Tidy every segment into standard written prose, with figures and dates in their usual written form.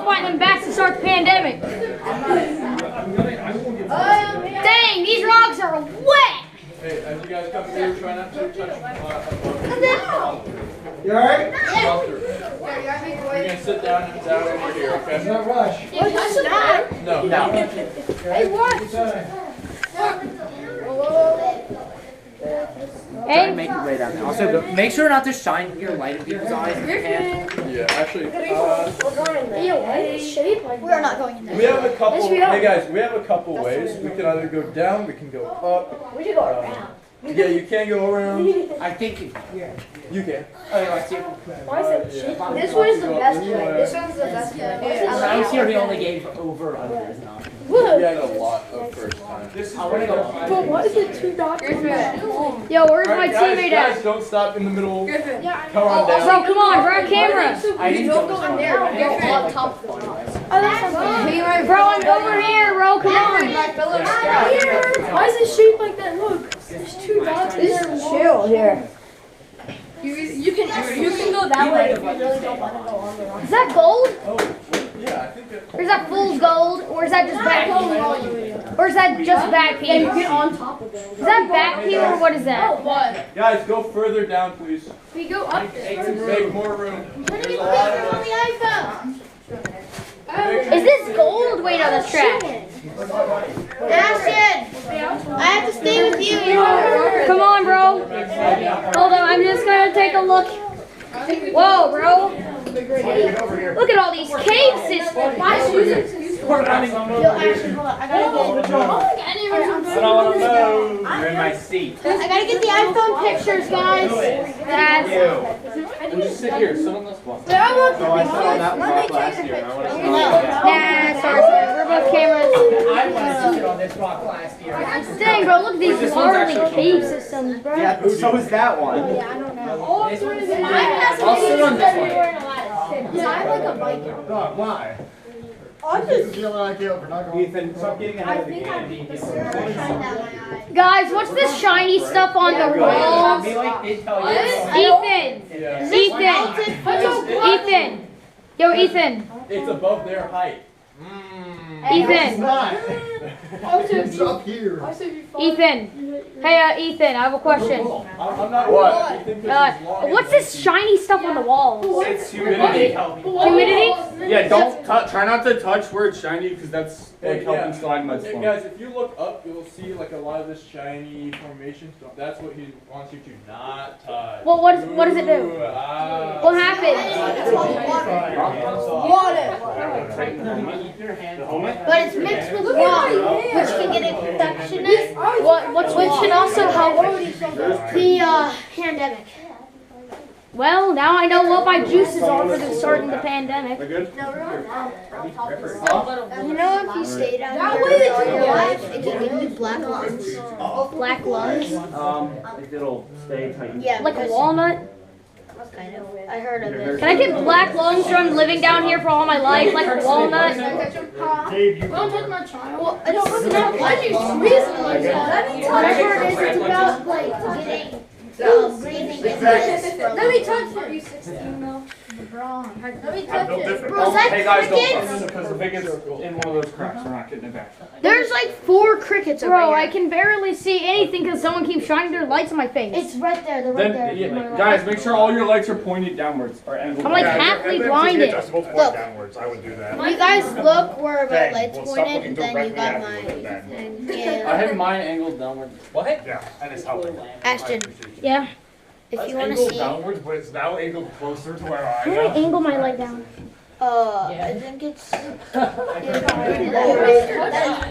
fighting them bats to start the pandemic. Dang, these rocks are wet. Hey, as you guys come through, try not to touch You alright? You're gonna sit down and down over here, okay? No rush. No. Hey, what? Try and make your way down there. Also, make sure not to shine your light in people's eyes if you can. Yeah, actually, We are not going in there. we have a couple. Hey guys, we have a couple ways. We can either go down, we can go up. We should go around. Yeah, you can go around. I think You can. Oh, I see. Why is it cheap? This one is the best way. This one's the best way. Last year he only gave over under as an option. We had a lot of first time. I want to go. But why is it $2? Yo, where's my Alright, teammate guys, at? don't stop in the middle. Yeah, Come on down. Bro, come on, grab camera. I didn't don't go in there. Go on top of the rocks. Oh, that's Bro, I'm over here, bro. Come on. Why is it shaped like that? Look, there's 2 dots. This is chill here. You can go that way if you really don't want to go on the rocks. Is that gold? Oh, yeah, I think that. Or is that fool's gold? Or is that just back peel? Or is that just back Yeah, you peel? get on top of it. Is that back peel or what is that? What? Guys, go further down, please. We go up there. Make more room. There's a lot of us. Is this gold? Wait, no, that's trash. Ashton! I have to stay with you. Come on, bro. Hold on, I'm just gonna take a look. Whoa, bro. Look at all these cave systems. Yo, Ashton, hold on. I gotta You're in my seat. get the iPhone pictures, guys. That's And just sit here, sit on this one. But I want No, I saw that one off last year. and I want to see nah, sorry. We're both cameras. I wanted to sit on this rock last year. Dang, bro, look at these gnarly cave systems, bro. Yeah, so is that one. Yeah, I don't know. This one is Mine mine. has I'll sit on this one. Yeah, I'm like a Viking. Why? Ethan, stop getting ahead of the game. Guys, what's this shiny stuff on the walls? Ethan! Ethan! Yo, Ethan! It's above their height. Ethan! It's up here. Ethan! Hey, Ethan, I have a question. I'm not. What? What's this shiny stuff on the walls? It's humidity. Humidity? Yeah, don't try not to touch where it's shiny because that's like helping slide mud Hey, storm. guys, if you look up, you'll see like a lot of this shiny formation stuff. That's what he wants you to not touch. Well, what does it do? Ooh, ah. What happens? But it's mixed with rock, which can get infection. Which can also help the pandemic. Well, now I know what my juices are for the starting the pandemic. We're good? You know, if you stay down here all your life, it can give you black lungs. Black lungs? It'll stay tight. Yeah, Like a because- walnut? kind of. I heard of it. Can I get black lungs from living down here for all my life, like a walnut? Don't touch my child. Well, it's not why do you squeeze it like that? Let me touch her. It's about like getting breathing. Let me touch her. You 16 though. Let me touch it. Bro, is that Hey guys, don't crickets? touch it because if it gets in one of those cracks, we're not getting it back. There's like 4 crickets over Bro, here. I can barely see anything because someone keeps shining their lights in my face. It's right there. They're right there. Then, yeah, guys, make sure all your lights are pointed downwards or angled. I'm like halfly blinded. Look. downwards, I would do that. You guys look where my Dang, lights well, stop pointed, looking and then you directly got at me my with that. thing. I Yeah. have mine angled downwards. What? Yeah, and it's helping. Ashton, Yeah. if It's you want to angled see, downwards, but it's now angled closer to where I How do I am. angle my light down? I think it's. That is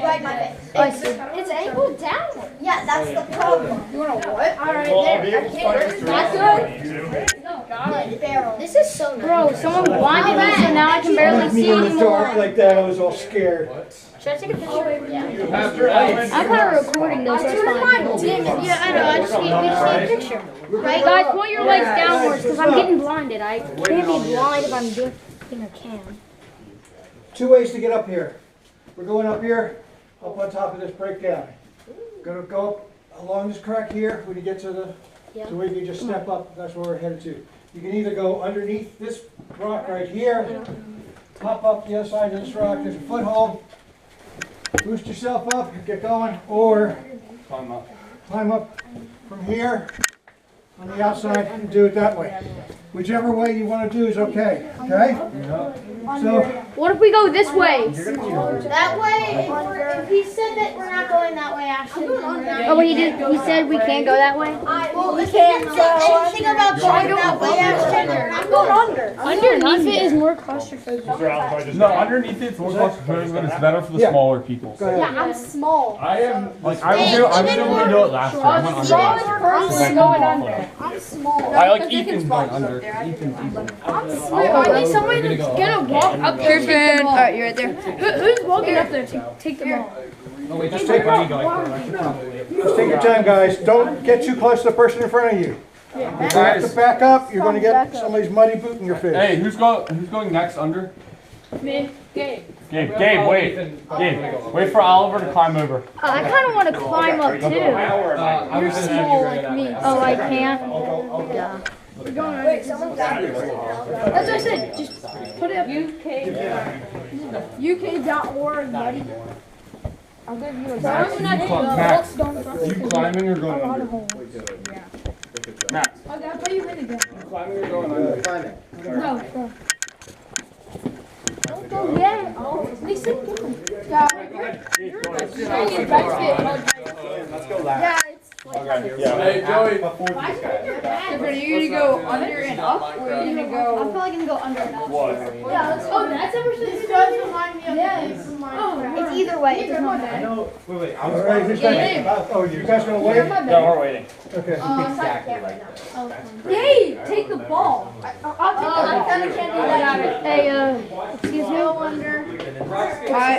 right my face. Oh, I see. It's angled down. Yeah, that's the problem. You want to what? All right, Well, I'll be there. able to find it That's through. This is so nice. Bro, someone blinded me so now I can barely see Me in the dark anymore. like that, I was all scared. Should I take a picture? Yeah. You have your lights. I'm kind of recording those, so it's fine. Yeah, I know. I just need, we just need a picture. Right? Guys, point your lights downwards because I'm getting blinded. I can't be blind if I'm doing a cam. 2 ways to get up here. We're going up here, up on top of this breakdown. Gonna go up along this crack here, when you get to the, so we can just step up, that's where we're headed to. You can either go underneath this rock right here, hop up the other side of this rock. There's a foothold. Boost yourself up, get going, or climb up from here on the outside and do it that way. Whichever way you want to do is okay. Okay? So, What if we go this way? That way, if he said that we're not going that way, Ashton. Oh, what he did? He said we can't go that way. Well, if he didn't say anything about going that way, Ashton, I'm going under. Underneath it is more claustrophobic. No, underneath it's more claustrophobic, but it's better for the smaller people. go ahead. Yeah, I'm small. I am like I was able to do it last year. I went under. I'm small. I like Ethan's going under. Wait, are they someone that's gonna walk up there and take the ball? Alright, you're right there. Who's walking up there to take the ball? Just take your time, guys. Don't get too close to the person in front of you. If you have to back up, you're going to get somebody's muddy boot in your face. Hey, who's going next under? Me. Gabe. Gabe, wait. Gabe, wait for Oliver to climb over. I kind of want to climb up too. You're small like me. Oh, I can't? Yeah. Wait, someone's got it. That's what I said. Just put it up. YOUCave.org, buddy. I'll give you a Max, you climbing or going under? Max. I'll put you in again. You climbing or going under? No, go. Don't go yet. They sit down. Let's go last. Yeah, it's Hey, Joey. Are you gonna go under and up, or are you gonna I'm go? probably gonna go under and up. Yeah, let's go. That's ever This does remind me of it's either way. It doesn't matter. Wait, All right, who's next? Oh, you guys going to wait? No, we're waiting. Okay. exactly like that. Hey, take the ball. I'll take I kind of can't do that. Hey, excuse me. Under.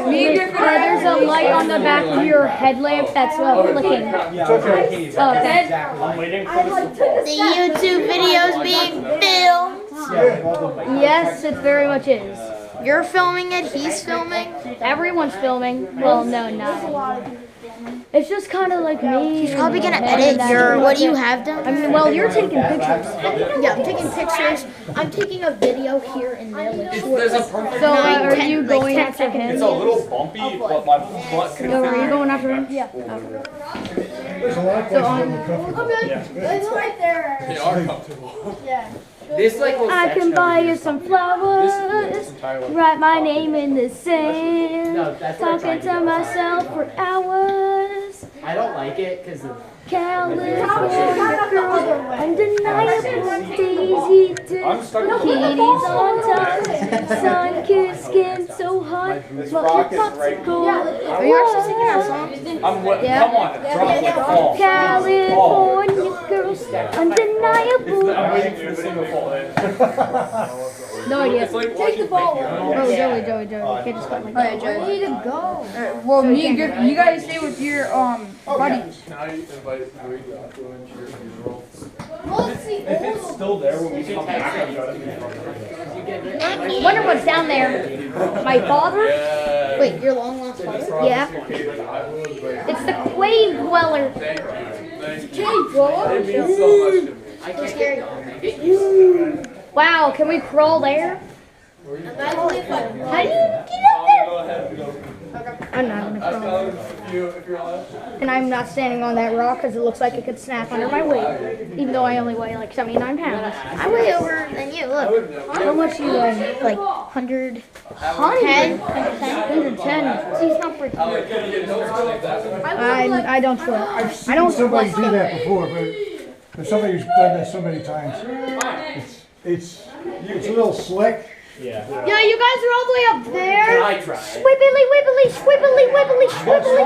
Me and Griffin There's a light on the back of your headlamp that's flicking. It's okay. Okay. I'm waiting for the The YouTube video's being filmed. Yes, it very much is. You're filming it, he's filming. Everyone's filming. Well, no, not. It's just kind of like me. He's probably gonna edit your what do you have done? I mean, well, you're taking pictures. Yeah, I'm taking pictures. I'm taking a video here and there. Like, There's a perfect. So, are 10, you like going 10 after him? It's a little bumpy, but my butt can. No, are you going after him? Yeah. There's a lot of places that look comfortable. It's right there. They are comfortable. Yeah. This like little I can section buy over you here. some flowers, write my name in the sand, No, that's what I'm talking trying to to get. myself for hours. I don't like it because of. California girl, undeniable Daisy Duke, I'm stuck with kitties on top, sun-kissed skin so hot, smoking popsicle. Are you actually singing our song? I'm wet. Yeah. Come on, drop like fall. California girls, undeniable. I'm waiting for the single fall. No idea. It's like Take the ball. Oh, Joey. Can't just fight like that. Alright, Joey. I need to go. Well, me and Griffin, you guys stay with your buddies. Now you invite Joey to go into your funeral. Well, let's see. If it's still there when we come back, I'm gonna be Wonder what's down there. My father? Yeah. Wait, your long lost father? Yeah. It's the Quave Dweller. Thank you. Thank you. Cave Dweller? It means so much to me. I can't. Wow, can we crawl there? How do you get up there? Go ahead and go. I'm not gonna crawl. If you're allowed. And I'm not standing on that rock because it looks like it could snap under my weight. Even though I only weigh like 79 pounds. I weigh over than you. Look. How much do you weigh? Like 100. 110? 110. She's not pretty. I don't sweat. I've seen somebody do that before, but somebody who's done that so many times. It's a little slick. Yeah, you guys are all the way up there. Can I try? Swibbly, wibbly, swibbly, wibbly, swibbly.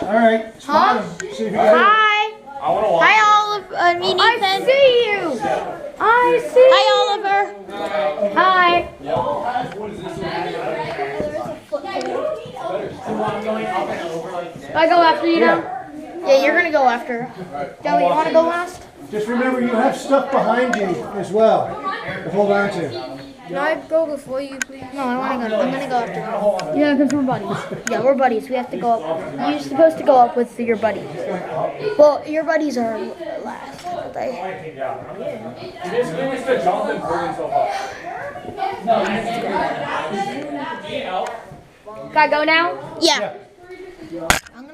All right, spot him. See if you got Hi. I wanna watch. Hi, Olive. I mean, I Ethan. see you. I see Hi, Oliver. Hi. I go after you now. Yeah, you're gonna go after. Joey, you wanna go last? Just remember, you have stuff behind you as well to hold on to. Can I go before you, please? No, I wanna go. I'm gonna go after. Yeah, because we're buddies. Yeah, we're buddies. We have to go up. You're supposed to go up with your buddies. Well, your buddies are last. But Just give me the Jonathan Burns so hot. Can I go now? Yeah.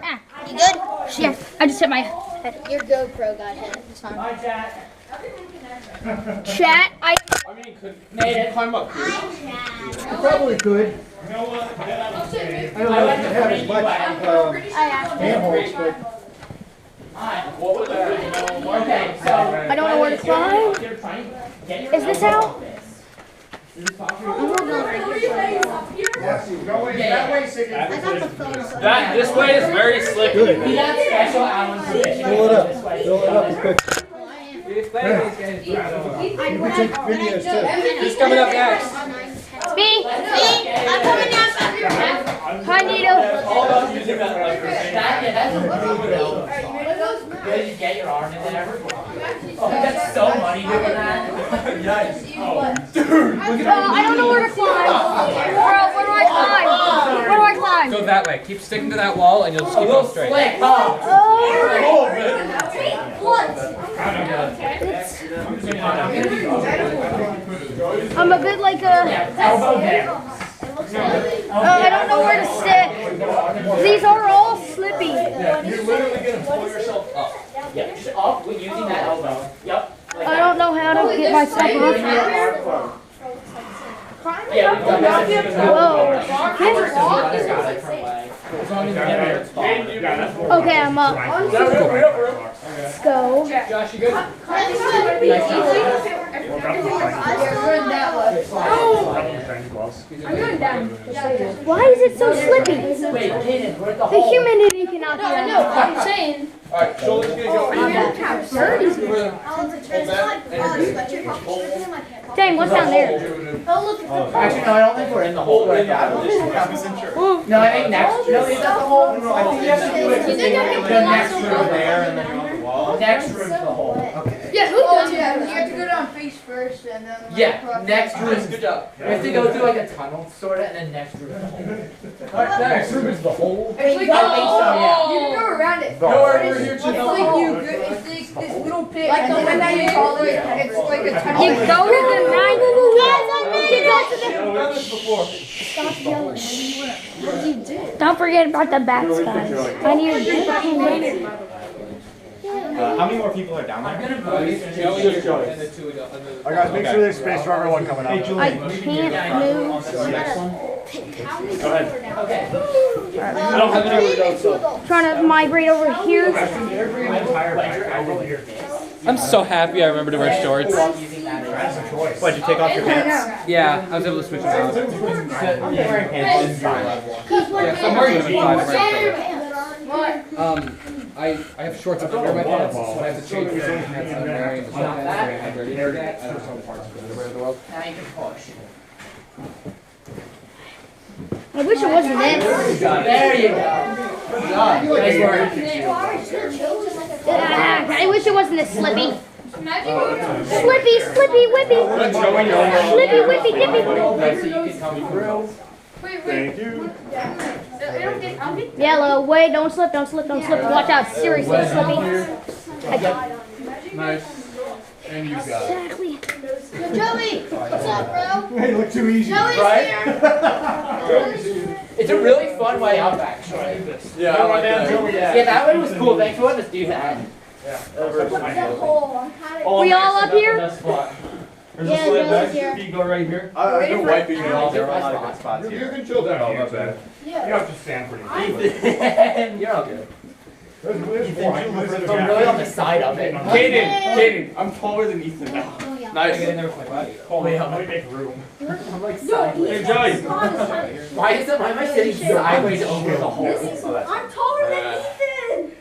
Ah, You good? yeah, I just hit my head. Your GoPro got hit. It's fine. Chat, I mean, could climb up here? You probably could. I don't know if you have as much handholds, but I don't know where to climb. Is this how? This way is very slick. good. Fill it up. Fill it up quick. You can take videos too. Who's coming up next? Me? I'm coming down after your half. Hi, Nito. All about using that like You get your arm in there. Oh, that's so money doing that. I don't know where to climb. Bro, where do I climb? Where do I climb? Go that way. Keep sticking to that wall and you'll just keep going straight. I'm a bit like a... I don't know where to sit. These are all slippy. You're literally gonna pull yourself up. Yeah, just up with using that elbow. Yep. I don't know how to get myself up. Yeah, we've done that. Okay, I'm up. Let's go. Josh, you good? Why is it so slippy? Wait, Kaden, we're at the The hole. humidity cannot be I know. I'm saying. Alright, shoulders gonna go in. Dang, what's down there? Actually, no, I don't think we're in the hole right now. No, I think next. No, is that the hole? No, I think you have to do it. You think I can The pull next out room some there, and then you're on the wall. Next room's the hole. Yeah, who does that? You have to go down face first and then. Yeah, next room. Good job. We have to go through like a tunnel, sorta, and then next room is the hole. Next room is the hole. It's like, I think so, yeah. You can go around it. No, we're here It's to like you go, it's like this little pit. Like the and one then that you call it. It's like a You tunnel. go to the night. You go to the... I've done this before. Don't forget about the bats, guys. I need to get How many more people are down there? And the two Alright guys, make sure there's space for everyone coming up. I can't move. Go ahead. Okay. I don't have anywhere to go, so. Trying to migrate over here. I'm so happy I remember to wear shorts. Why'd you take off your pants? Yeah, I was able to switch them out. I'm wearing pants. Yeah, so I'm wearing jeans. I have shorts up under my pants, so I have to change the pants I'm wearing. The pants I'm ready for that. I don't know parts of the world. Now you can push. I wish it wasn't this. There you go. Nice work. I wish it wasn't this slippy. Slippy, slippy, whippy. Slippy, whippy, dippy. So you can come through. Thank you. Yellow, wait, don't slip, don't slip, don't slip. Watch out, seriously, slippy. Nice. And you got it. Exactly. Joey, what's up, bro? Hey, look too easy. Joey's Right? here. It's a really fun way up, actually. Yeah, I like that. Yeah, that one was cool. Thanks for letting us do that. We all up here? Yeah, Joey's here. Feet go right here. I've been wiping it off. There are a lot of good spots You here. can chill down. Not bad. You Yeah. have to stand pretty good. You're all good. There's I'm really on the side of it. Kaden, I'm taller than Ethan now. Nice. Get in there with my buddy. Oh, yeah. Let me make room. I'm like sideways. Joey. Why am I sitting sideways over the hole? I'm taller than Ethan.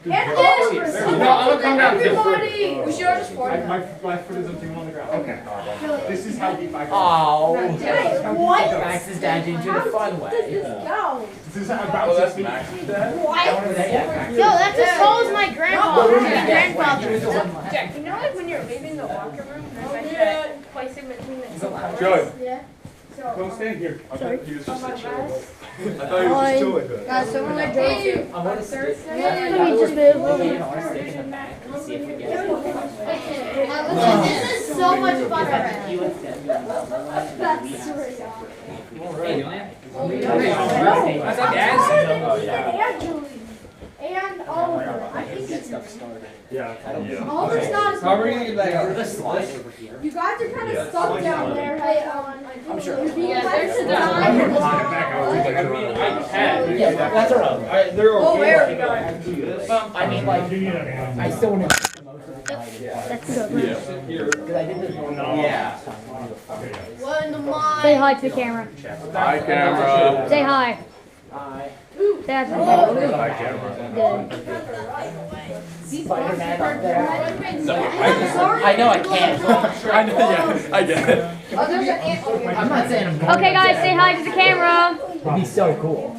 No, I'm gonna come down too. Everybody, we should all just fart. My foot isn't even on the ground. Okay. This is how deep I go. Oh. What? Max is down into the fun way. This is how Oh, about that's 6 feet. Max. Yo, that's as tall as my grandfather. Grandfather. Jack, you know like when you're leaving the locker room, there's like that place in between the Joey. Don't stand here. I thought he was just a chill. I thought he was Hi. just chilling. Guys, someone like Joey too. I want to stick. Let me just move. You know, I want to stick in the back and see if we get it. This is so so much fun already. And Oliver. I think it's Yeah. Oliver's not as How are we gonna get back up? You guys are kind of stuck down there. Hey, I'm sure. Yeah, there's a Yeah, that's alright. They're Oh, where are we okay. going? I mean, like, I still want to do most of the height. That's good. Because I did this one. Yeah. What in the mind? Say hi to the camera. Hi, camera. Say hi. Hi. That's good. Hi, camera. Spider-Man up there. I know I can't. I know, yeah, I get it. Oh, there's an ant. I'm not saying I'm going Okay, guys, say hi to the camera. It'd be so cool.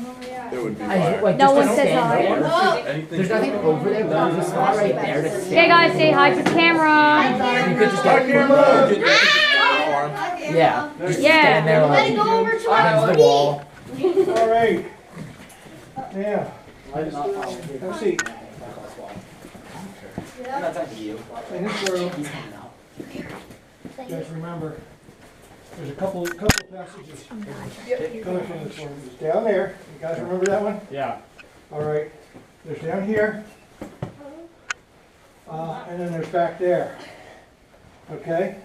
It would be I just, fire. like, No just one to says stand hi. there. Anything. There's nothing over there, but there's a spot right there to stand. Okay, guys, say hi to the camera. You could just Hi, get camera. Yeah. Just Yeah. stand there Let like it go over to against our the wall. All right. Now, have a seat. I'm not talking to you. In this room, He's hanging out. you guys remember, there's a couple passages coming from this one. It's down there. You guys remember that one? Yeah. All right. There's down here. And then there's back there. Okay?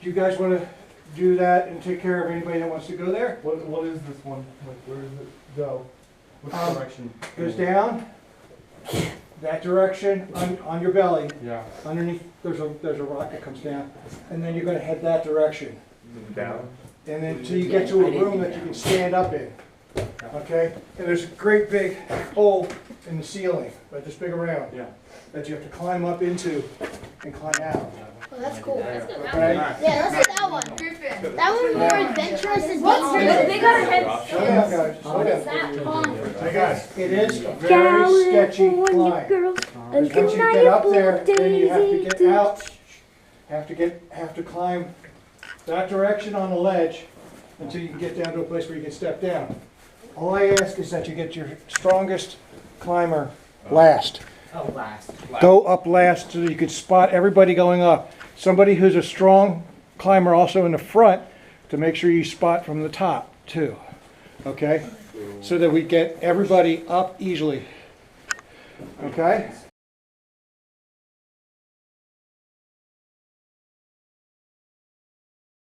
Do you guys want to do that and take care of anybody that wants to go there? What is this one? Like, where does it go? Which direction? Goes down, that direction, on your belly. Yeah. Underneath, there's a rock that comes down. And then you're going to head that direction. Down. And then until you get to a room that you can stand up in. Okay? And there's a great big hole in the ceiling, right this big around, Yeah. that you have to climb up into and climb out. Oh, that's cool. Okay? Yeah, let's do that one. That one's more adventurous and They got our heads. Slow down, guys. Slow down. Hey, guys, it is a very sketchy California climb. girls, Once you get up there, then you have to get out, have to climb that direction on the ledge until you can get down to a place where you can step down. All I ask is that you get your strongest climber last. Oh, last. Go up last so that you can spot everybody going up. Somebody who's a strong climber also in the front to make sure you spot from the top too. Okay? So that we get everybody up easily. Okay?